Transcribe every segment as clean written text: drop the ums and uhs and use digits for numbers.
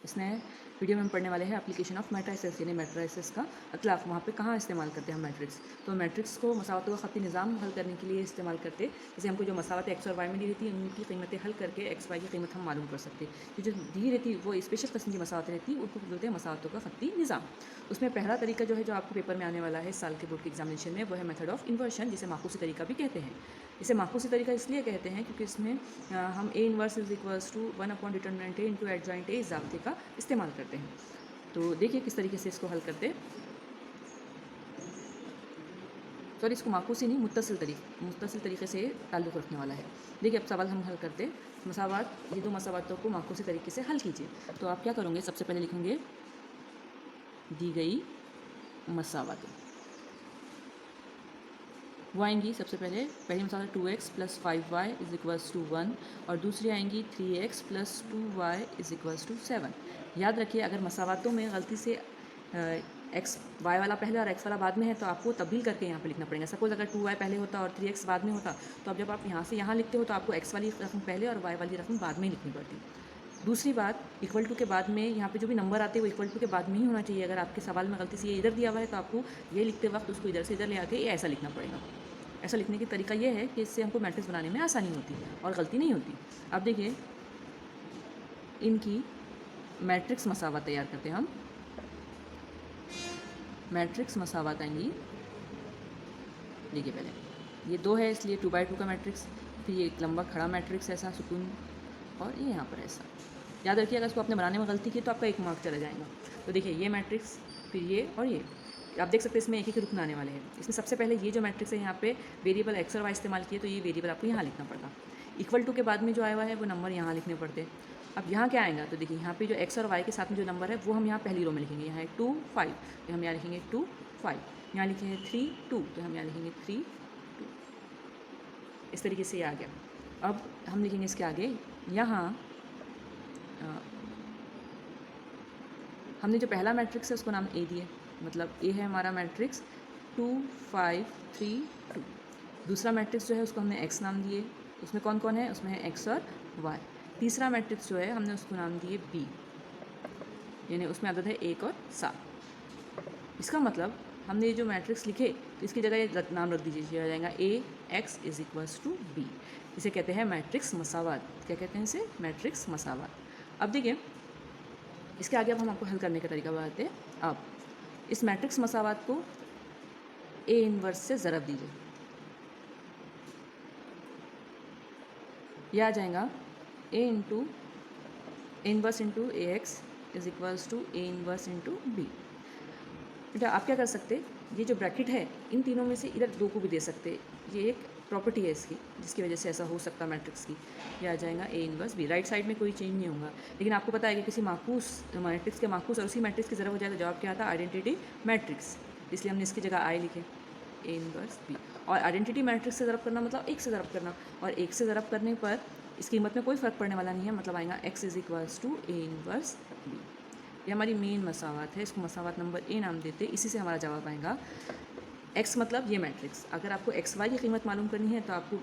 इस नए वीडियो में हम पढ़ने वाले हैं एप्लीकेशन ऑफ मैट्रिसेस यानी मैट्रिसेस का अतलाफ। वहाँ पे कहाँ इस्तेमाल करते हैं हम मैट्रिक्स। तो मैट्रिक्स को मसावतों का ख़ती निज़ाम हल करने के लिए इस्तेमाल करते हैं। जैसे हमको जो मसावत एक्स और वाई में दी रहती है उनकी कीमतें हल करके एक्स वाई की कीमत हम मालूम कर सकते हैं। ये जो दी रहती है वो स्पेशल किस्म की मसावतें रहती है, उनको बोलते हैं मसावतों का ख़ती निज़ाम। उसमें पहला तरीका जो है जो आपके पेपर में आने वाला है इस साल के बोर्ड के एग्जामिनेशन में, वो है मेथड ऑफ इन्वर्शन, जिसे माकूसी तरीका भी कहते हैं। इसे माकूसी तरीका इसलिए कहते हैं क्योंकि इसमें हम A inverse is equals to one by determinant A into adjoint A ज़ाब्ते का इस्तेमाल करते हैं। तो देखिए किस तरीके से इसको हल करते हैं। सॉरी, इसको माकूसी नहीं, मुत्तसिल तरीके से ताल्लुक़ रखने वाला है। देखिए अब सवाल हम हल करते हैं। मसावत, ये दो मसावतों को माकूसी तरीके से हल कीजिए। तो आप क्या करोगे, सबसे पहले लिखेंगे दी गई मसावत। वो आएंगी सबसे पहली मसावत 2x + 5y = 1 और दूसरी आएंगी 3x + 2y = 7। याद रखिए अगर मसावतों में गलती से एक्स वाई वाला पहले और एक्स वाला बाद में है तो आपको तब्दील करके यहाँ पे लिखना पड़ेगा। सपोज़ अगर 2y पहले होता और 3x बाद में होता तो अब जब आप यहाँ से यहाँ लिखते हो तो आपको x वाली रकम पहले और y वाली रकम बाद में ही लिखनी पड़ती। दूसरी बात, इक्वल टू के बाद में यहाँ पे जो भी नंबर आते हैं वो इक्वल टू के बाद में ही होना चाहिए। अगर आपके सवाल में गलती से ये इधर दिया हुआ है तो आपको ये लिखते वक्त उसको इधर से इधर ले आके ये ऐसा लिखना पड़ेगा। ऐसा लिखने की तरीका ये है कि इससे हमको मैट्रिक्स बनाने में आसानी होती है और गलती नहीं होती। अब देखिए इनकी मैट्रिक्स मसावत तैयार करते हैं हम। मैट्रिक्स मसावत आएंगी, देखिए पहले ये 2 है इसलिए 2/2 का मैट्रिक्स, फिर ये एक लंबा खड़ा मैट्रिक्स ऐसा सुकून, और ये यहाँ पर ऐसा। याद रखिए अगर इसको आपने बनाने में गलती की तो आपका 1 मार्क चला जाएगा। तो देखिए ये मैट्रिक्स, फिर ये और ये, आप देख सकते हैं इसमें एक एक रुकन आने वाले हैं। इसमें सबसे पहले ये जो मैट्रिक्स है यहाँ पे वेरिएबल एक्स और वाई इस्तेमाल किए तो ये वेरिएबल आपको यहाँ लिखना पड़ता। इक्वल टू के बाद में जो आया हुआ है वो नंबर यहाँ लिखने पड़ते। अब यहाँ क्या आएगा, तो देखिए यहाँ पे जो एक्स और वाई के साथ में जो नंबर है वो हम यहाँ पहली रो में लिखेंगे। यहाँ है 2 5 तो हम यहाँ लिखेंगे 2 5, यहाँ लिखेंगे 3 2 तो हम यहाँ लिखेंगे 3 2। इस तरीके से ये आ गया। अब हम लिखेंगे इसके आगे, यहाँ हमने जो पहला मैट्रिक्स है उसको नाम ए दिए, मतलब ए है हमारा मैट्रिक्स 2 5 3 2। दूसरा मैट्रिक्स जो है उसको हमने एक्स नाम दिए, उसमें कौन कौन है, उसमें है एक्स और वाई। तीसरा मैट्रिक्स जो है हमने उसको नाम दिए बी, यानी उसमें अदद है 1 और 7। इसका मतलब हमने ये जो मैट्रिक्स लिखे तो इसकी जगह ये नाम रख दीजिए, आ जाएगा ए एक्स = बी। इसे कहते हैं मैट्रिक्स मसावत। क्या कहते हैं इसे, मैट्रिक्स मसावत। अब देखिए इसके आगे अब हम आपको हल करने का तरीका बताते हैं। अब इस मैट्रिक्स मसावत को ए इन्वर्स से ज़रब दीजिए, यह आ जाएगा A inverse into A x = A inverse into B. बेटा आप क्या कर सकते, ये जो ब्रैकेट है इन तीनों में से इधर 2 को भी दे सकते। ये एक प्रॉपर्टी है इसकी जिसकी वजह से ऐसा हो सकता है मैट्रिक्स की। यह आ जाएगा A inverse B. Right side में कोई चेंज नहीं होगा, लेकिन आपको पता है कि किसी माकूस मैट्रिक्स के माकूस और उसी मैट्रिक्स की ज़रूरत हो जाए तो जवाब क्या आता है, आइडेंटिटी मैट्रिक्स। इसलिए हमने इसकी जगह आई लिखे, ए इन्वर्स बी। और आइडेंटिटी मैट्रिक्स से ज़रब करना मतलब 1 से ज़रब करना, और 1 से ज़रब करने पर इसकी कीमत में कोई फ़र्क पड़ने वाला नहीं है, मतलब आएगा एक्स = ए इन्वर्स बी। ये हमारी मेन मसावत है, इसको मसावत नंबर ए नाम देते। इसी से हमारा जवाब आएगा एक्स मतलब ये मैट्रिक्स। अगर आपको एक्स वाई की कीमत मालूम करनी है तो आपको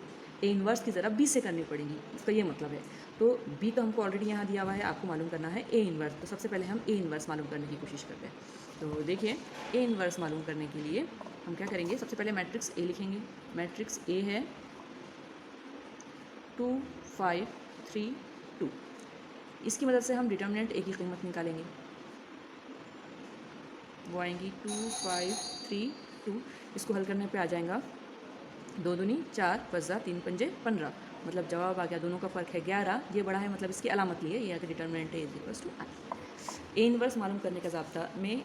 ए इन्वर्स की ज़रा बी से करनी पड़ेगी, इसका ये मतलब है। तो बी तो हमको ऑलरेडी यहाँ दिया हुआ है, आपको मालूम करना है ए इन्वर्स। तो सबसे पहले हम ए इन्वर्स मालूम करने की कोशिश करते हैं। तो देखिए ए इन्वर्स मालूम करने के लिए हम क्या करेंगे, सबसे पहले मैट्रिक्स ए लिखेंगे। मैट्रिक्स ए है 2 5 3 2। इसकी मदद से हम डिटर्मिनेंट ए की कीमत निकालेंगे, वो आएंगी 2 5 3 2। इसको हल करने पे आ जाएगा 2 दूनी 4 + 3 पंजे 15, मतलब जवाब आ गया। दोनों का फ़र्क है 11, ये बड़ा है मतलब इसकी अलामत ली है, ये आगे determinant A = I. A inverse मालूम करने का ज़ाब्ता में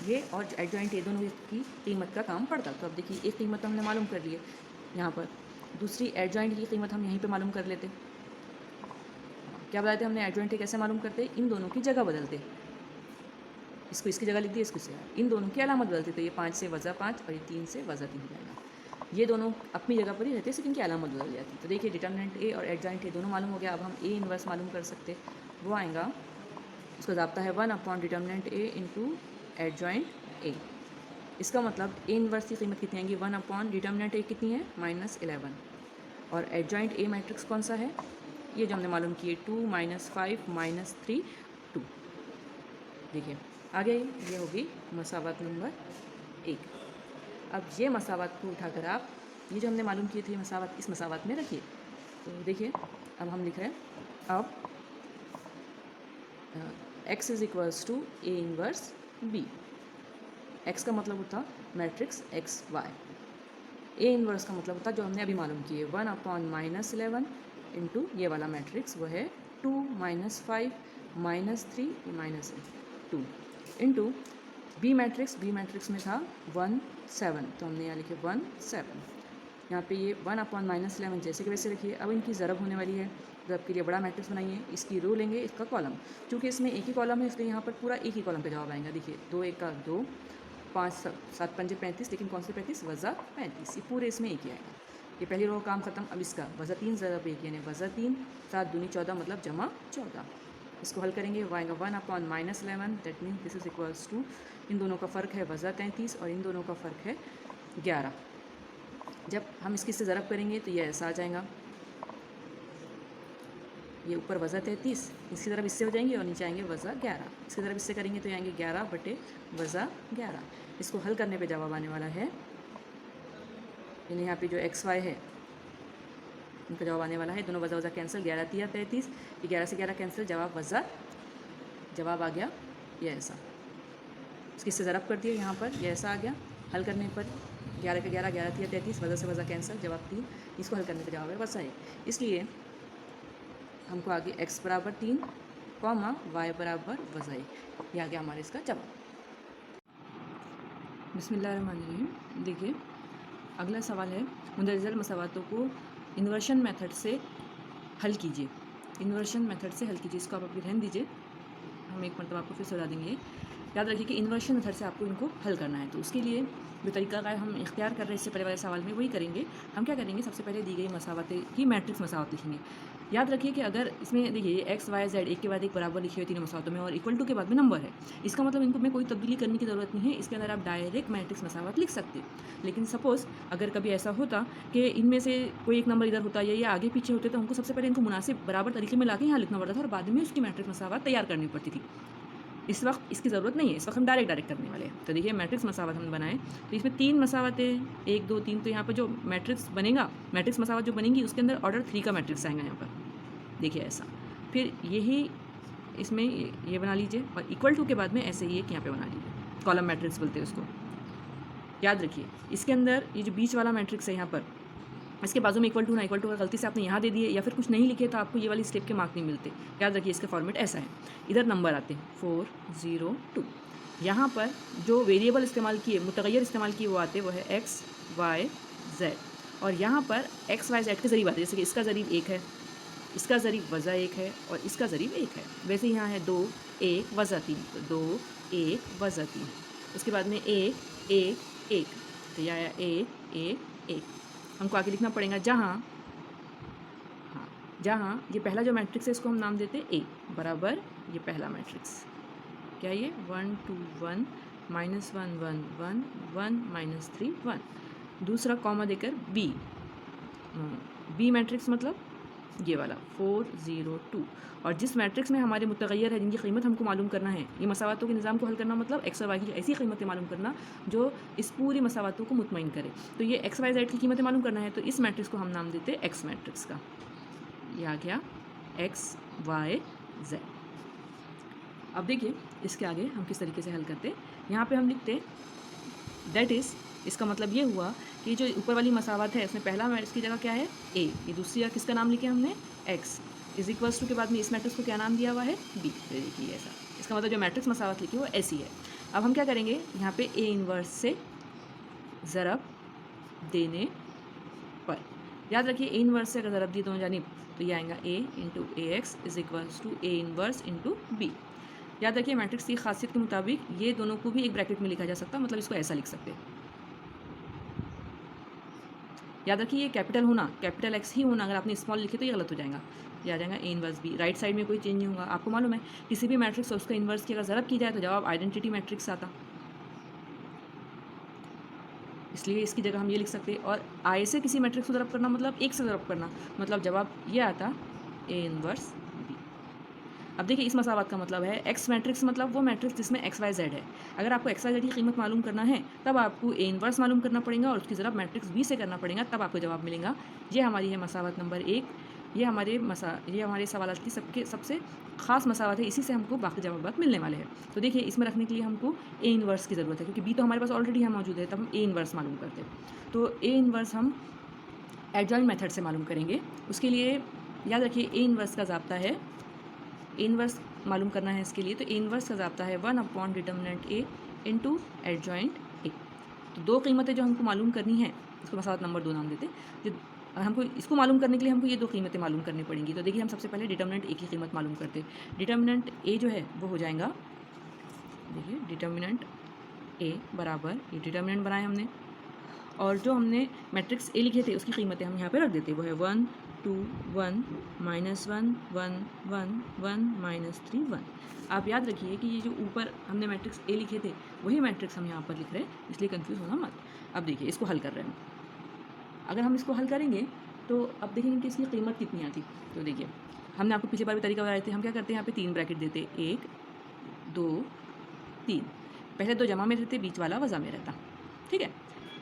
ये और एडजॉइंट ए दोनों की कीमत का काम पड़ता। तो अब देखिए एक कीमत तो हमने मालूम कर ली है यहाँ पर, दूसरी एडजॉइंट की कीमत हम यहीं पे मालूम कर लेते। क्या बताते हमने, एडजॉइंट ए कैसे मालूम करते, इन दोनों की जगह बदलते। इसको इसकी जगह लिख दिया, इसको से इन दोनों की अलामत बदलती। तो ये 5 से -5 और ये 3 से -3 हो जाएगा। ये दोनों अपनी जगह पर ही रहते, सिर्फ इनकी अलामत बदल जाती। तो देखिए डिटर्मिनेंट ए और एडजॉइंट ए दोनों मालूम हो गया। अब हम ए इन्वर्स मालूम कर सकते, वो आएगा, उसका ज़ाब्ता है 1/डिटर्मिनेंट ए इंटू एडजॉइंट ए। इसका मतलब ए इन्वर्स की कीमत कितनी आएंगी, 1/डिटर्मिनेंट ए कितनी है, -11। और एडजॉइंट ए मैट्रिक्स कौन सा है, ये जो हमने मालूम किए 2 -5 -3 2। देखिए आगे ये होगी मसावत नंबर 1। अब ये मसावत को उठाकर आप ये जो हमने मालूम किए थे मसावत, इस मसावत में रखिए। तो देखिए अब हम लिख रहे हैं अब x is equals to A inverse B. x का मतलब होता matrix X Y, A inverse का मतलब होता जो हमने अभी मालूम किए 1/-11 इंटू ये वाला मैट्रिक्स वो है 2 -5 -3 -2 इंटू बी मैट्रिक्स में था 1 7, तो हमने यहाँ लिखे 1 7। यहाँ पे ये 1/-11 जैसे कि वैसे रखिए। अब इनकी ज़रब होने वाली है, ज़रब के लिए बड़ा मैट्रिक्स बनाइए, इसकी रो लेंगे, इसका कॉलम। चूँकि इसमें एक ही कॉलम है इसलिए यहाँ पर पूरा एक ही कॉलम का जवाब आएगा। देखिए 2 1 का 2, 5 7 5 35, लेकिन कौन से 35 वज़ा 35, ये पूरे इसमें एक ही आएगा। ये पहली रो काम खत्म। अब इसका वज़ा 3 ज़रब 1 यानी वज़ा 3, 7 दूनी 14 मतलब जमा 14। इसको हल करेंगे वो आएगा 1/-11, that means this is equals to, इन दोनों का फ़र्क है वज़ा 33 और इन दोनों का फ़र्क है 11। जब हम इसकी से ज़रब करेंगे तो ये ऐसा आ जाएगा, ये ऊपर वज़ा 33, इसकी तरफ इससे हो जाएंगे और नीचे आएंगे वज़ा 11। इसकी तरफ इससे करेंगे तो ये आएंगे 11 बटे वज़ा 11। इसको हल करने पे जवाब आने वाला है, यानी यहाँ पे जो एक्स वाई है इनका जवाब आने वाला है, दोनों वज़ा कैंसिल, 11 3 33, ये 11 से 11 कैंसिल, जवाब आ गया ये ऐसा। इसकी इससे ज़रब कर दिया यहाँ पर, ये ऐसा आ गया। हल करने पर 11 का 11, 11 3 33, वज़ा से वज़ा कैंसिल, जवाब 3। इसको हल करने का जवाब है वज़ा 1। इसलिए हमको आगे x बराबर 3, y बराबर वज़ा 1, ये आ गया हमारे इसका जवाब। बिस्मिल्लाहिर्रहमानिर्रहीम। देखिए अगला सवाल है, मुंदरजल मसावातों को इन्वर्शन मेथड से हल कीजिए। इन्वर्शन मेथड से हल कीजिए, इसको आप अभी रहने दीजिए, हम एक मरतबा आपको फिर सुझा देंगे। याद रखिए कि इन्वर्शन मेथड से आपको इनको हल करना है, तो उसके लिए जो तरीका का हम इख्तियार कर रहे हैं इससे पहले वाले सवाल में वही करेंगे। हम क्या करेंगे, सबसे पहले दी गई मसावतें की मैट्रिक्स मसावत लिखेंगे। याद रखिए कि अगर इसमें देखिए एक्स वाई जेड एक के बाद एक बराबर लिखे हुए तीनों मसावतों में और इक्वल टू के बाद में नंबर है, इसका मतलब इनको में कोई तब्दीली करने की ज़रूरत नहीं है, इसके अंदर आप डायरेक्ट मैट्रिक्स मसावत लिख सकते। लेकिन सपोज़ अगर कभी ऐसा होता कि इनमें से कोई एक नंबर इधर होता या ये आगे पीछे होते, तो हमको सबसे पहले इनको मुनासिब बराबर तरीके में लाके यहाँ लिखना पड़ता था और बाद में उसकी मैट्रिक्स मसावत तैयार करनी पड़ती थी। इस वक्त इसकी ज़रूरत नहीं है, इस वक्त हम डायरेक्ट करने वाले हैं। तो देखिए मैट्रिक्स मसावत हम बनाएं तो इसमें 3 मसावतें 1 2 3, तो यहाँ पर जो मैट्रिक्स बनेगा, मैट्रिक्स मसावत जो बनेंगी उसके अंदर ऑर्डर 3 का मैट्रिक्स आएगा यहाँ पर, देखिए ऐसा। फिर यही इसमें ये बना लीजिए और इक्वल टू के बाद में ऐसे ही एक यहाँ पे बना लीजिए, कॉलम मैट्रिक्स बोलते हैं उसको। याद रखिए इसके अंदर ये जो बीच वाला मैट्रिक्स है यहाँ पर, इसके बाजू में इक्वल टू ना इक्वल टू गलती से आपने यहाँ दे दिए या फिर कुछ नहीं लिखे तो आपको ये वाली स्टेप के मार्क नहीं मिलते। याद रखिए इसका फॉर्मेट ऐसा है, इधर नंबर आते हैं 4 0 2, यहाँ पर जो वेरिएबल इस्तेमाल किए, मुतगय्यर इस्तेमाल किए वो आते वो है एक्स वाई जेड, और यहाँ पर एक्स वाई जेड के ज़रीब आते हैं। जैसे कि इसका ज़रीब 1 है, इसका ज़रीब वज़ा 1 है और इसका ज़रीब 1 है। वैसे यहाँ है 2 1 वज़ा 3, तो 2 1 वज़ा 3, उसके बाद में 1 1 1, तो यह आया 1 1 1। हमको आगे लिखना पड़ेगा जहाँ ये पहला जो मैट्रिक्स है इसको हम नाम देते ए बराबर ये पहला मैट्रिक्स, क्या ये 1 2 1 -1 1 1 1 -3 1, दूसरा कॉमा देकर बी मैट्रिक्स मतलब ये वाला 4 0 2, और जिस मैट्रिक्स में हमारे मुतगय्यर है जिनकी कीमत हमको मालूम करना है, ये मसावतों के निज़ाम को हल करना मतलब एक्स और वाई की ऐसी कीमतें मालूम करना जो इस पूरी मसावतों को मुतमईन करे। तो ये एक्स वाई जेड की कीमतें मालूम करना है, तो इस मैट्रिक्स को हम नाम देते एक्स मैट्रिक्स का, ये आ गया एक्स वाई जेड। अब देखिए इसके आगे हम किस तरीके से हल करते, यहाँ पर हम लिखते दैट इज़, इसका मतलब ये हुआ कि जो ऊपर वाली मसावत है इसमें पहला इसकी जगह क्या है ए, ये दूसरी जगह किसका नाम लिखे हमने एक्स, इज इक्वल्स टू के बाद में इस मैट्रिक्स को क्या नाम दिया हुआ है बी। देखिए ऐसा, इसका मतलब जो मैट्रिक्स मसावत लिखी वो ऐसी है। अब हम क्या करेंगे, यहाँ पे ए इनवर्स से ज़रब देने पर, याद रखिए ए इनवर्स से अगर ज़रब दिए दोनों जानिब तो ये आएगा A into A X is equals to A inverse into B. याद रखिए मैट्रिक्स की खासियत के मुताबिक ये दोनों को भी एक ब्रैकेट में लिखा जा सकता है, मतलब इसको ऐसा लिख सकते हैं। याद रखिए ये कैपिटल होना, कैपिटल एक्स ही होना, अगर आपने स्मॉल लिखे तो ये गलत हो जाएगा, ये आ जाएगा A inverse B. Right side में कोई चेंज नहीं होगा। आपको मालूम है किसी भी मैट्रिक्स और उसका इन्वर्स की अगर ज़रब की जाए तो जवाब आइडेंटिटी मैट्रिक्स आता, इसलिए इसकी जगह हम ये लिख सकते हैं। और आई से किसी मैट्रिक्स को ज़रब करना मतलब एक से ज़रब करना, मतलब जवाब ये आता ए इनवर्स बी। अब देखिए इस मसावत का मतलब है एक्स मैट्रिक्स मतलब वो मैट्रिक्स जिसमें एक्स वाई जेड है। अगर आपको एक्स वाई जेड की कीमत मालूम करना है तब आपको ए इनवर्स मालूम करना पड़ेगा और उसकी ज़रा मैट्रिक्स बी से करना पड़ेगा, तब आपको जवाब मिलेगा। ये हमारी है मसावत नंबर 1। ये हमारे सवाल की सबसे ख़ास मसावत है, इसी से हमको बाकी जवाब मिलने वाले हैं। तो देखिए इसमें रखने के लिए हमको ए इनवर्स की ज़रूरत है, क्योंकि बी तो हमारे पास ऑलरेडी यहाँ मौजूद है, तब हम ए इनवर्स मालूम करते हैं। तो ए इनवर्स हम एडजॉइंट मेथड से मालूम करेंगे। उसके लिए याद रखिए ए इनवर्स का ज़ाब्ता है, ए इनवर्स मालूम करना है इसके लिए, तो ए इनवर्स का ज़ाब्ता है 1 determinant A into adjoint A. तो दो कीमतें जो हमको मालूम करनी है, इसको मसावत नंबर 2 नाम देते हैं। जो हमको इसको मालूम करने के लिए हमको ये दो कीमतें मालूम करनी पड़ेंगी। तो देखिए हम सबसे पहले डिटर्मिनेंट ए की कीमत मालूम करते हैं। डिटर्मिनेंट ए जो है वो हो जाएगा, देखिए डिटर्मिनेंट ए बराबर, ये डिटर्मिनेंट बनाए हमने और जो हमने मैट्रिक्स ए लिखे थे उसकी कीमतें हम यहाँ पे रख देते हैं। वो है 1 2 1 -1 1 1 1 -3 1। आप याद रखिए कि ये जो ऊपर हमने मैट्रिक्स ए लिखे थे वही मैट्रिक्स हम यहाँ पर लिख रहे हैं, इसलिए कंफ्यूज होना मत। अब देखिए इसको हल कर रहे हैं। अगर हम इसको हल करेंगे तो अब देखेंगे कि इसकी कीमत कितनी आती। तो देखिए हमने आपको पिछली बार भी तरीका बताए थे। हम क्या करते हैं, यहाँ पे 3 ब्रैकेट देते, 1 2 3। पहले 2 जमा में रहते, बीच वाला वज़ा में रहता, ठीक है।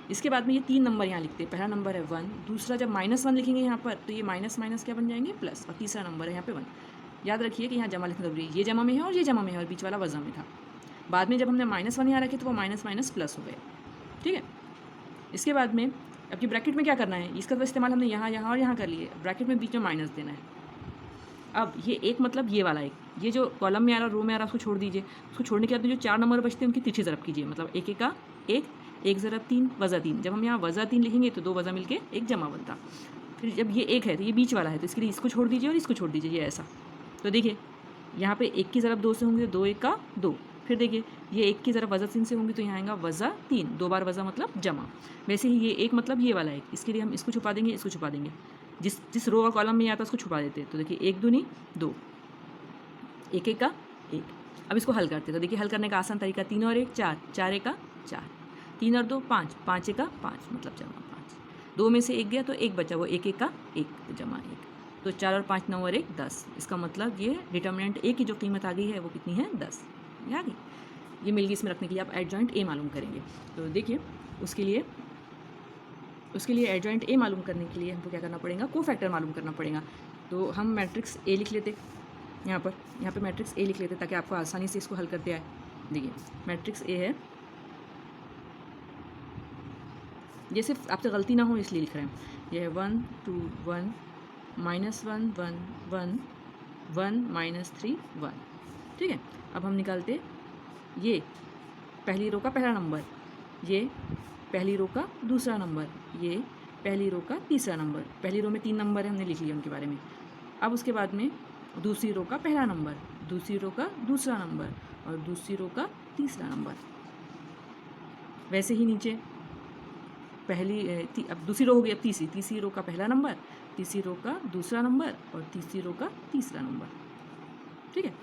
इसके बाद में ये 3 नंबर यहाँ लिखते हैं। पहला नंबर है 1, दूसरा जब -1 लिखेंगे यहाँ पर तो ये माइनस माइनस क्या बन जाएंगे प्लस, और तीसरा नंबर है यहाँ पे 1। याद रखिए कि यहाँ जमा लिखना जरूरी है, ये जमा में है और ये जमा में है और बीच वाला वज़ा में था। बाद में जब हमने -1 यहाँ रखे तो वो माइनस माइनस प्लस हो गए, ठीक है। इसके बाद में अब ये ब्रैकेट में क्या करना है, इसका तो इस्तेमाल हमने यहाँ यहाँ और यहाँ कर लिए, ब्रैकेट में बीच में माइनस देना है। अब ये एक मतलब ये वाला एक, ये जो कॉलम में आ रहा रो में आ रहा उसको छोड़ दीजिए। उसको छोड़ने के बाद जो 4 नंबर बचते हैं उनकी तिरछी ज़रब कीजिए, मतलब एक एक का एक, एक ज़रब 3 वज़ा 3। जब हम यहाँ वज़ा 3 लिखेंगे तो 2 वज़ा मिलके एक जमा बनता। फिर जब ये एक है तो ये बीच वाला है, तो इसके लिए इसको छोड़ दीजिए और इसको छोड़ दीजिए, ये ऐसा। तो देखिए यहाँ पे 1 की ज़रब 2 से होंगे, 2 1 का 2। फिर देखिए ये 1 की ज़रब वज़ा 3 से होंगी तो यहाँ आएगा वज़ा 3, 2 बार वज़ा मतलब जमा। वैसे ही ये एक मतलब ये वाला एक, इसके लिए हम इसको छुपा देंगे, इसको छुपा देंगे, जिस रो और कॉलम में आता है उसको छुपा देते हैं। तो देखिए 1 दूनी 2, 1 1 का 1। अब इसको हल करते हैं। तो देखिए हल करने का आसान तरीका, 3 और 1 4, 4 1 का 4, 3 और 2 5, 5 1 का 5 मतलब जमा 5। 2 में से 1 गया तो 1 बचा, वो 1 1 का 1 तो जमा 1। तो 4 और 5 9 और 1 10। इसका मतलब ये डिटर्मिनेंट ए की जो कीमत आ गई है वो कितनी है 10, ये आ गई। ये मिल गई। इसमें रखने के लिए आप एडजॉइंट ए मालूम करेंगे। तो देखिए उसके लिए एडजॉइंट ए मालूम करने के लिए हमको क्या करना पड़ेगा, कोफैक्टर मालूम करना पड़ेगा। तो हम मैट्रिक्स ए लिख लेते, यहाँ पे मैट्रिक्स ए लिख लेते ताकि आपको आसानी से इसको हल करते आए। देखिए मैट्रिक्स ए है, ये सिर्फ आपसे गलती ना हो इसलिए लिख रहे हैं। यह है 1 2 1 -1 1 1 1 -3 1, ठीक है। अब हम निकालते ये पहली रो का पहला नंबर, ये पहली रो का दूसरा नंबर, ये पहली रो का तीसरा नंबर। पहली रो में 3 नंबर है, हमने लिख लिया उनके बारे में। अब उसके बाद में दूसरी रो का पहला नंबर, दूसरी रो का दूसरा नंबर और दूसरी रो का तीसरा नंबर। वैसे ही नीचे अब दूसरी रो हो गई, अब तीसरी रो का पहला नंबर, तीसरी रो का दूसरा नंबर और तीसरी रो का तीसरा नंबर, ठीक है।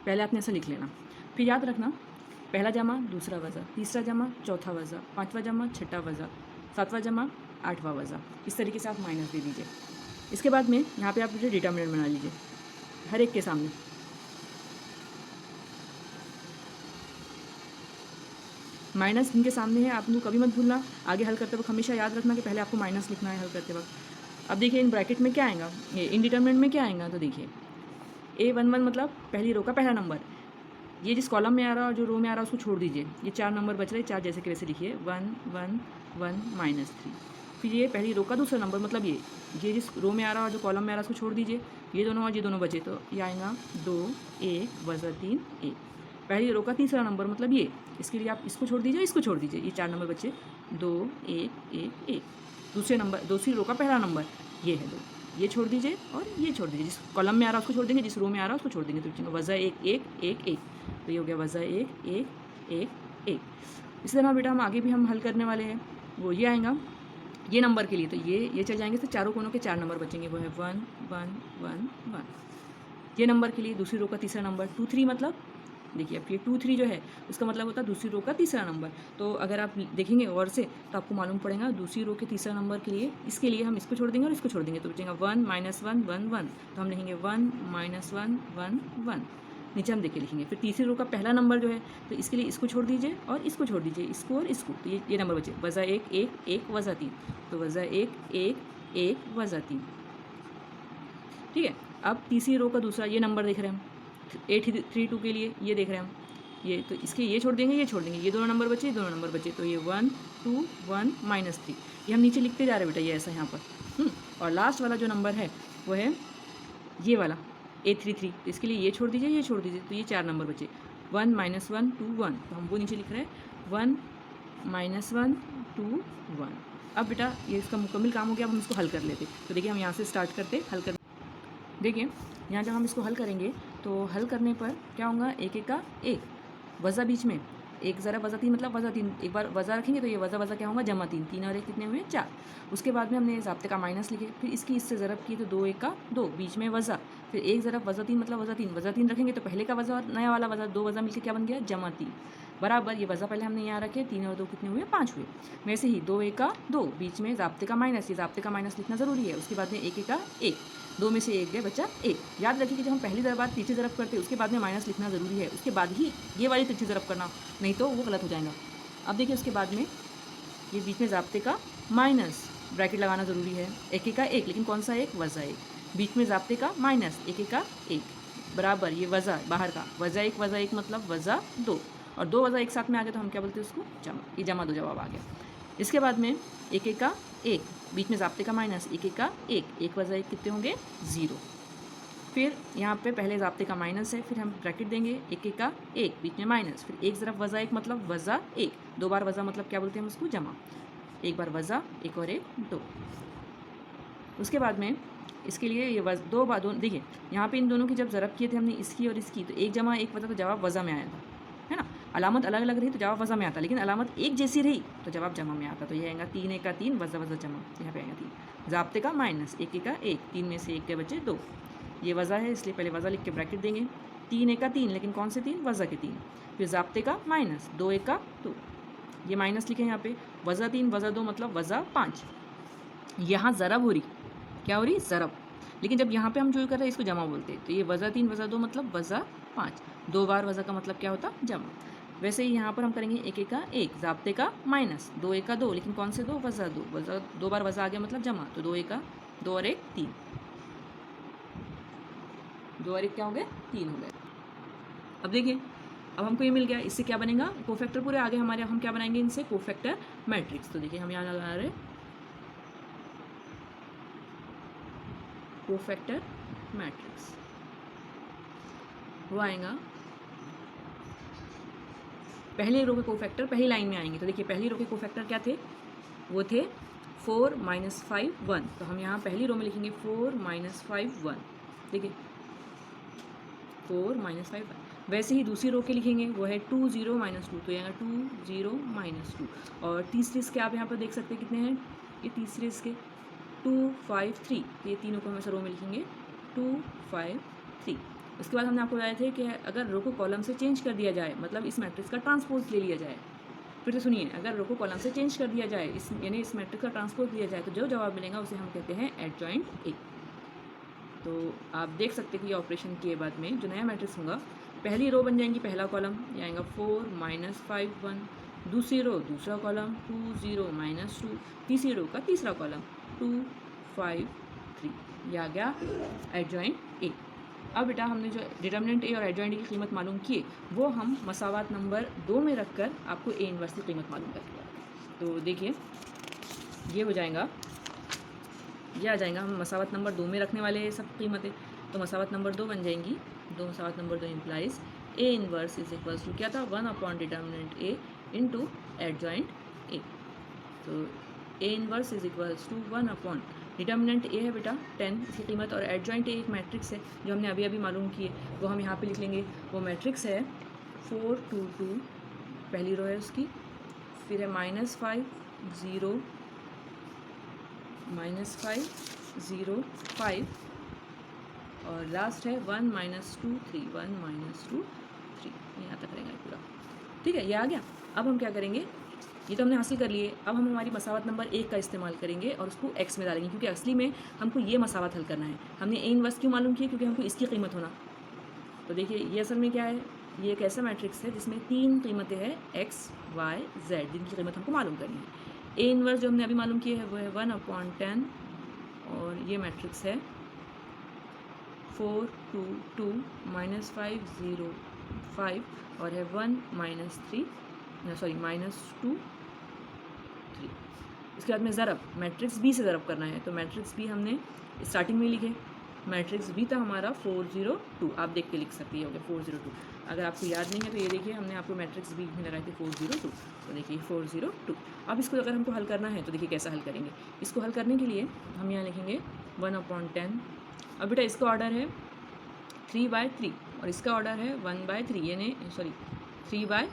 पहले आपने ऐसा लिख लेना, फिर याद रखना पहला जमा दूसरा वज़ा, तीसरा जमा चौथा वज़ा, पांचवा जमा छठा वज़ा, सातवां जमा आठवां वज़ा। इस तरीके से आप माइनस दे दीजिए। इसके बाद में यहाँ पे आप मुझे डिटर्मिनेंट बना लीजिए हर एक के सामने। माइनस इनके सामने है, आप लोग कभी मत भूलना, आगे हल करते वक्त हमेशा याद रखना कि पहले आपको माइनस लिखना है हल करते वक्त। अब देखिए इन ब्रैकेट में क्या आएगा, ये इनडिटर्मिनेंट में क्या आएगा, तो देखिए A11 मतलब पहली रो का पहला नंबर, ये जिस कॉलम में आ रहा है और जो रो में आ रहा है उसको छोड़ दीजिए। ये 4 नंबर बच रहे, 4 जैसे कि वैसे लिखिए, 1 1 1 -3। फिर ये पहली रो का दूसरा नंबर मतलब ये जिस रो में आ रहा है और जो कॉलम में आ रहा है उसको छोड़ दीजिए। ये दोनों और ये दोनों बचे तो ये आएगा 2 1 वज़ा 3 1। पहली रो का तीसरा नंबर मतलब ये, इसके लिए आप इसको छोड़ दीजिए, इसको छोड़ दीजिए, ये 4 नंबर बचे 2 1 1 1। दूसरी रो का पहला नंबर ये है 2, ये छोड़ दीजिए और ये छोड़ दीजिए, जिस कॉलम में आ रहा है उसको छोड़ देंगे, जिस रो में आ रहा है उसको छोड़ देंगे। तो वज़ा 1 1 1 1, तो ये हो गया वज़ा 1 1 1 1। इसी तरह बेटा हम आगे भी हम हल करने वाले हैं, वो ये आएगा ये नंबर के लिए, तो ये चल जाएंगे, तो चारों कोनों के 4 नंबर बचेंगे, वो है 1 1 1 1। ये नंबर के लिए दूसरी रो का तीसरा नंबर 2 3 मतलब देखिए अब ये 2 3 जो है उसका मतलब होता है दूसरी रो का तीसरा नंबर। तो अगर आप देखेंगे और से तो आपको मालूम पड़ेगा दूसरी रो के तीसरा नंबर के लिए, इसके लिए हम इसको छोड़ देंगे और इसको छोड़ देंगे तो बचेगा 1 -1 1 1। तो हम लिखेंगे 1 -1 1 1। नीचे हम देखिए लिखेंगे फिर तीसरी रो का पहला नंबर जो है तो इसके लिए इसको छोड़ दीजिए और इसको छोड़ दीजिए, इसको और इसको, तो ये नंबर बचे वज़ा 1 1 1 वज़ा 3। तो वज़ा 1 1 1 वज़ा 3। ठीक है, अब तीसरी रो का दूसरा ये नंबर देख रहे हैं हम 832 के लिए, ये देख रहे हैं हम, ये तो इसके ये छोड़ देंगे, ये छोड़ देंगे, ये दोनों नंबर बचे, दोनों नंबर बचे, तो ये 1 2 1 -3 ये हम नीचे लिखते जा रहे हैं बेटा, ये ऐसा यहाँ पर। और लास्ट वाला जो नंबर है वो है ये वाला 833, तो इसके लिए ये छोड़ दीजिए, ये छोड़ दीजिए, तो ये 4 नंबर बचे 1 -1 2 1। तो हम वो नीचे लिख रहे हैं 1 -1 2 1। अब बेटा ये इसका मुकम्मल काम हो गया, अब हम इसको हल कर लेते। तो देखिए हम यहाँ से स्टार्ट करते हल कर। देखिए यहाँ जब हम इसको हल करेंगे तो हल करने पर क्या होगा, एक एक का एक वज़ा बीच में, एक ज़रा वज़ा 3 मतलब वज़ा 3, एक बार वज़ा रखेंगे तो ये वज़ा क्या होगा जमा 3, 3 और 1 कितने हुए 4। उसके बाद में हमने ज़ाब्ते का माइनस लिखे, फिर इसकी इससे ज़रब किए तो 2 1 का 2, बीच में वज़ा, फिर एक ज़रब वज़ा 3 मतलब वज़ा 3 रखेंगे तो पहले का वज़ा और नया वाला वज़ा, 2 वज़ा मिलकर क्या बन गया जमा 3 बराबर, ये वज़ा पहले हमने यहाँ रखे, 3 और 2 कितने हुए 5 हुए। वैसे ही 2 1 का 2, बीच में ज़ाब्ते का माइनस, ये ज़ाब्ते का माइनस लिखना ज़रूरी है। उसके बाद में 1 1 का 1, 2 में से 1 गए बच्चा 1। याद रखिए कि जब हम पहली बार तीसरी ज़रब करते हैं उसके बाद में माइनस लिखना ज़रूरी है, उसके बाद ही ये वाली तीसरी ज़रब करना, नहीं तो वो गलत हो जाएगा। अब देखिए उसके बाद में ये बीच में ज़ाब्ते का माइनस ब्रैकेट लगाना ज़रूरी है, 1 1 का 1, लेकिन कौन सा 1 वज़ा 1, बीच में ज़ाब्ते का माइनस 1 1 का 1 बराबर, ये वज़ा बाहर का वज़ा 1 मतलब वज़ा 2, और 2 वज़ा एक साथ में आ गया तो हम क्या बोलते हैं उसको जमा, ये जमा 2 जवाब आ गया। इसके बाद में 1 1 का 1, बीच में ज़ाब्ते का माइनस 1 1 का 1, 1 वज़ा 1 कितने होंगे 0। फिर यहाँ पे पहले ज़ाब्ते का माइनस है, फिर हम ब्रैकेट देंगे 1 1 का 1, बीच में माइनस, फिर एक तरफ वज़ा 1 मतलब वज़ा 1, 2 बार वज़ा मतलब क्या बोलते हैं हम उसको जमा, एक बार वज़ा, एक और एक 2। उसके बाद में इसके लिए ये दो बार देखिए यहाँ पे इन दोनों की जब ज़रब किए थे हमने इसकी और इसकी, तो एक जमा एक वज़ा तो जवाब वज़ा में आया था, है ना। अलामत अलग अलग रही तो जवाब वज़ा में आता, लेकिन अलामत एक जैसी रही तो जवाब जमा में आता। तो ये आएगा 3 1 का 3 वज़ा वज़ा जमा, यहाँ पे आएगा 3, ज़ाब्ते का माइनस 1 1 का 1, 3 में से 1 के बचे 2, ये वज़ा है इसलिए पहले वज़ा लिख के ब्रैकेट देंगे, 3 1 का 3, लेकिन कौन से 3 वज़ा के 3, फिर ज़ाब्ते का माइनस 2 1 का 2, ये माइनस लिखे यहाँ पे, वज़ा 3 वज़ा 2 मतलब वज़ा 5। यहाँ ज़रब हो रही, क्या हो रही ज़रब, लेकिन जब यहाँ पे हम जो कर रहे हैं इसको जमा बोलते हैं, तो ये वज़ा 3 वज़ा 2 मतलब वज़ा 5, 2 बार वज़ा का मतलब क्या होता जमा। वैसे ही यहाँ पर हम करेंगे 1 1 का 1, ज़ाब्ते का माइनस 2 1 का 2, लेकिन कौन से 2 वज़ा 2, वज़ा 2 बार वज़ा आ गया मतलब जमा, तो 2 1 का 2 और 1 3, 2 और 1 क्या हो गए 3 हो गए। अब देखिए अब हमको ये मिल गया, इससे क्या बनेगा कोफैक्टर पूरे आगे हमारे, हम क्या बनाएंगे इनसे कोफैक्टर मैट्रिक्स। तो देखिए हम यहाँ लगा रहे कोफैक्टर मैट्रिक्स, वो आएगा पहले रो के कोफैक्टर पहली लाइन में आएंगे। तो देखिए पहली रो के कोफैक्टर क्या थे, वो थे 4 -5 1, तो हम यहाँ पहली रो में लिखेंगे 4 -5 1, देखिए 4 -5 1। वैसे ही दूसरी रो के लिखेंगे वो है 2 0 -2, तो यहाँ 2 0 -2, और तीसरे इसके आप यहाँ पर देख सकते हैं कितने हैं, ये तीसरे इसके 2 5 3, तो ये तीनों को हम ऐसे रो में लिखेंगे 2 5 3। उसके बाद हमने आपको बताया थे कि अगर रो को कॉलम से चेंज कर दिया जाए, मतलब इस मैट्रिक्स का ट्रांसपोज ले लिया जाए, फिर तो सुनिए अगर रो को कॉलम से चेंज कर दिया जाए, इस यानी इस मैट्रिक्स का ट्रांसपोज लिया जाए, तो जो जवाब मिलेगा उसे हम कहते हैं एडजॉइंट ए। तो आप देख सकते हैं कि ऑपरेशन किए बाद में जो नया मैट्रिक्स होगा, पहली रो बन जाएंगी पहला कॉलम, ये आएगा 4 -5 1, दूसरी रो दूसरा कॉलम 2 0 -2, तीसरी रो का तीसरा कॉलम 2 5 3, ये आ गया एडजॉइंट ए। अब बेटा हमने जो डिटर्मिनेंट ए और एडजॉइंट ए की कीमत मालूम किए, वो हम मसावात नंबर 2 में रखकर आपको ए इनवर्स की कीमत मालूम करेंगे। तो देखिए ये हो जाएगा, ये आ जाएगा, हम मसावत नंबर 2 में रखने वाले सब कीमतें, तो मसावत नंबर 2 बन जाएंगी, 2 मसावत number 2 implies A inverse is equals to क्या था 1 determinant A into adjoint A. तो A inverse is equals to 1 determinant A है बेटा 10 इसकी कीमत, और एडजॉइंट ए एक मैट्रिक्स है जो हमने अभी अभी मालूम किए, वो हम यहाँ पे लिख लेंगे। वो मैट्रिक्स है 4 2 2, पहली रो है उसकी, फिर है -5 0 -5 0 5, और लास्ट है 1 -2 3 1 -2 3, यहाँ तक रहेगा पूरा। ठीक है, ये आ गया। अब हम क्या करेंगे, ये तो हमने हासिल कर लिए। अब हम हमारी मसावत नंबर 1 का इस्तेमाल करेंगे और उसको x में डालेंगे, क्योंकि असली में हमको ये मसावत हल करना है। हमने a इनवर्स क्यों मालूम किया, क्योंकि हमको इसकी कीमत होना। तो देखिए ये असल में क्या है, ये एक ऐसा मैट्रिक्स है जिसमें 3 कीमतें हैं x, y, z, जिनकी कीमत हमको मालूम करनी है। a इनवर्स जो हमने अभी मालूम किया है वो है 1/10 और ये मैट्रिक्स है 4 2 2 -5 0 5 और है 1 -3 -2 3। इसके बाद में ज़रब, मैट्रिक्स बी से ज़रब करना है। तो मैट्रिक्स बी हमने स्टार्टिंग में लिखे, मैट्रिक्स बी था हमारा 402, आप देख के लिख सकती हो, 402। अगर आपको याद नहीं है तो ये देखिए हमने आपको मैट्रिक्स बी में लगाए थे 402, तो देखिए 402। अब इसको अगर हमको हल करना है तो देखिए कैसा हल करेंगे। इसको हल करने के लिए हम यहाँ लिखेंगे 1/10। अब बेटा इसका ऑर्डर है 3/3 और इसका ऑर्डर है 1/3, यानी 3/1,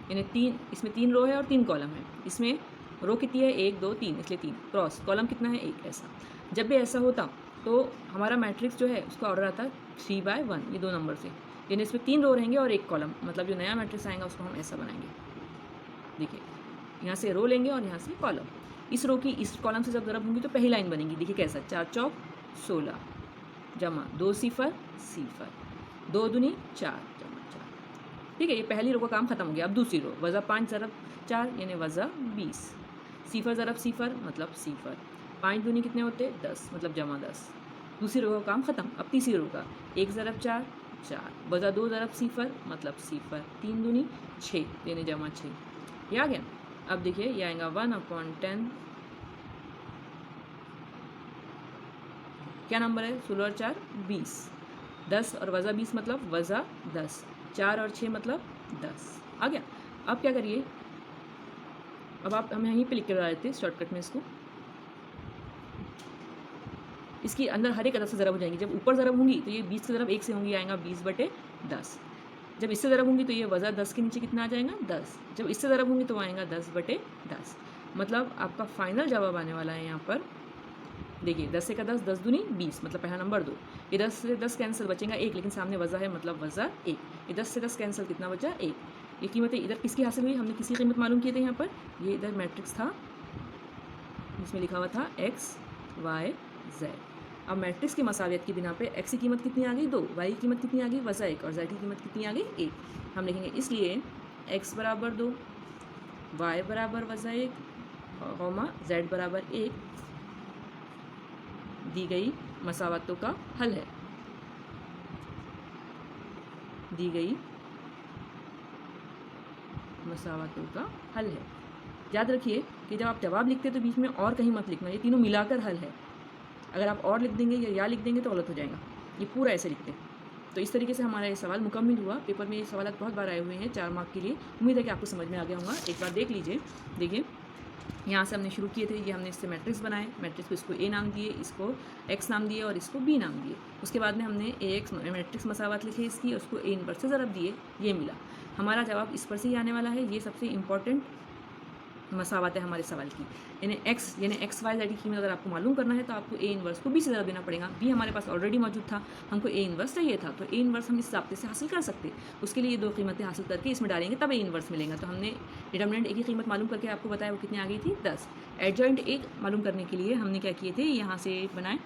यानी 3, इसमें 3 रो है और 3 कॉलम है। इसमें रो कितनी है, 1 2 3, इसलिए 3 क्रॉस, कॉलम कितना है 1। ऐसा जब भी ऐसा होता तो हमारा मैट्रिक्स जो है उसका ऑर्डर आता 3/1, ये 2 नंबर से, यानी इसमें 3 रो रहेंगे और 1 कॉलम, मतलब जो नया मैट्रिक्स आएगा उसको हम ऐसा बनाएंगे। देखिए यहाँ से रो लेंगे और यहाँ से कॉलम। इस रो की इस कॉलम से जब ज़रब होंगी तो पहली लाइन बनेगी। देखिए कैसा, 4 चौक 16 जमा 2 सिफर 2 दूनी 4 जमा 4। ठीक है, ये पहली रो का काम खत्म हो गया। अब दूसरी रो, वज़ा 5 ज़रब 4 यानी वज़ा 20, सिफर ज़रब सिफर मतलब सिफर, 5 दूनी कितने होते 10 मतलब जमा 10। दूसरी रो का काम ख़त्म। अब तीसरी रो का, 1 ज़रब 4 4, वज़ा 2 ज़रब सिफर मतलब सिफर, 3 दूनी 6 यानी जमा 6। ये आ गया। अब देखिए ये आएगा 1/10, क्या नंबर है, 16 और 4 20, 10 और वज़ा 20 मतलब वज़ा 10, 4 और 6 मतलब 10। आ गया। अब क्या करिए, अब आप हम यहीं पे लिख के बता देते शॉर्टकट में इसको। इसके अंदर हर एक अदद से ज़रब हो जाएंगी। जब ऊपर ज़रब होंगी तो ये 20 से ज़रब 1 से होंगी, आएगा 20/10। जब इससे ज़रब होंगी तो ये वज़ा 10 के नीचे कितना आ जाएगा 10। जब इससे ज़रब होंगी तो आएगा 10/10। मतलब आपका फाइनल जवाब आने वाला है यहाँ पर, देखिए 10 से का 10, 10 दूनी 20 मतलब पहला नंबर 2। ये 10 से 10 कैंसिल, बचेगा 1, लेकिन सामने वज़ा है मतलब वज़ा 1। ये 10 से 10 कैंसिल, कितना बचा 1। ये कीमतें इधर किसकी हासिल हुई, हमने किसी कीमत मालूम किए थे यहाँ पर। ये इधर मैट्रिक्स था जिसमें लिखा हुआ था x y z। अब मैट्रिक्स की मसावियत की बिना पे x की कीमत कितनी आ गई 2, y की कीमत कितनी आ गई वज़ा 1 और z की कीमत कितनी आ गई 1। हम लिखेंगे इसलिए x बराबर 2, y बराबर वज़ा 1, कॉमा z बराबर 1 दी गई मसावतों का हल है। दी गई मसावतों का हल है। याद रखिए कि जब आप जवाब लिखते हैं तो बीच में और कहीं मत लिखना, ये तीनों मिलाकर हल है। अगर आप और लिख देंगे या लिख देंगे तो गलत हो जाएगा। ये पूरा ऐसे लिखते हैं। तो इस तरीके से हमारा ये सवाल मुकम्मल हुआ। पेपर में ये सवाल बहुत बार आए हुए हैं 4 मार्क के लिए। उम्मीद है कि आपको समझ में आ गया होगा। एक बार देख लीजिए। देखिए यहाँ से हमने शुरू किए थे, ये हमने इससे मैट्रिक्स बनाए, मैट्रिक्स को इसको ए नाम दिए, इसको एक्स नाम दिए और इसको बी नाम दिए। उसके बाद में हमने ए एक्स मैट्रिक्स मसावत लिखे इसकी, उसको ए इनवर्स से ज़रब दिए, ये मिला। हमारा जवाब इस पर से ही आने वाला है। ये सबसे इम्पॉर्टेंट मसावत है हमारे सवाल की। यानी एक्स वाई जेड की कीमत अगर आपको मालूम करना है तो आपको ए इनवर्स को बी से ज़रब देना पड़ेगा। बी हमारे पास ऑलरेडी मौजूद था, हमको ए इनवर्स चाहिए था, तो ए इनवर्स हम इस ज़ाब्ते से हासिल कर सकते। उसके लिए ये 2 कीमतें हासिल करके इसमें डालेंगे तब ए इनवर्स मिलेगा। तो हमने डिटर्मिनेंट ए की कीमत मालूम करके आपको बताया वो कितनी आ गई थी 10। एडजॉइंट ए मालूम करने के लिए हमने क्या किए थे, यहाँ से बनाए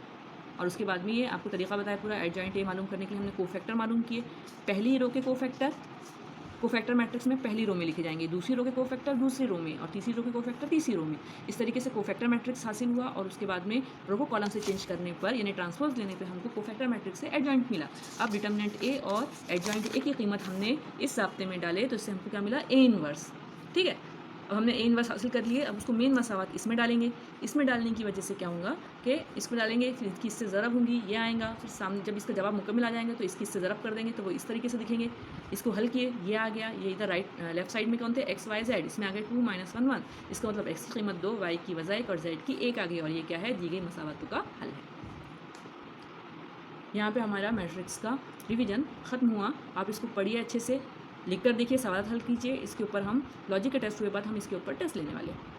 और उसके बाद में ये आपको तरीका बताया पूरा। एडजॉइंट ए मालूम करने के लिए हमने कोफैक्टर मालूम किए। पहली रो के कोफैक्टर मैट्रिक्स में पहली रो में लिखे जाएंगे, दूसरी रो के कोफैक्टर दूसरी रो में और तीसरी रो के कोफैक्टर तीसरी रो में। इस तरीके से कोफैक्टर मैट्रिक्स हासिल हुआ और उसके बाद में रो को कॉलम से चेंज करने पर यानी ट्रांसपोज लेने पर हमको कोफैक्टर मैट्रिक्स से एडजॉइंट मिला। अब डिटर्मिनेंट ए और एडजॉइंट ए की कीमत हमने इस ज़ाब्ते में डाले तो इससे हमको क्या मिला, ए इनवर्स। ठीक है, अब हमने ए इनवर्स हासिल कर लिए। अब उसको मेन मसावत इसमें डालेंगे। इसमें डालने की वजह से क्या होगा कि इसमें डालेंगे, फिर इसकी इससे ज़रब होंगी, ये आएगा, फिर सामने जब इसका जवाब मुकम्मल आ जाएंगे तो इसकी इससे ज़रब कर देंगे तो वो इस तरीके से दिखेंगे। इसको हल किए, ये आ गया, ये इधर लेफ्ट साइड में कौन थे, एक्स वाई जेड, इसमें आ गए 2 - 1 1। इसका मतलब एक्स की कीमत 2, वाई की वज़ा 1 और जेड की 1 आ गई और ये क्या है, दी गई मसावतों का हल है। यहाँ पे हमारा मैट्रिक्स का रिवीजन ख़त्म हुआ। आप इसको पढ़िए अच्छे से, लिख कर देखिए, सवाल हल कीजिए। इसके ऊपर हम लॉजिक के टेस्ट हुए बाद हम इसके ऊपर टेस्ट लेने वाले हैं।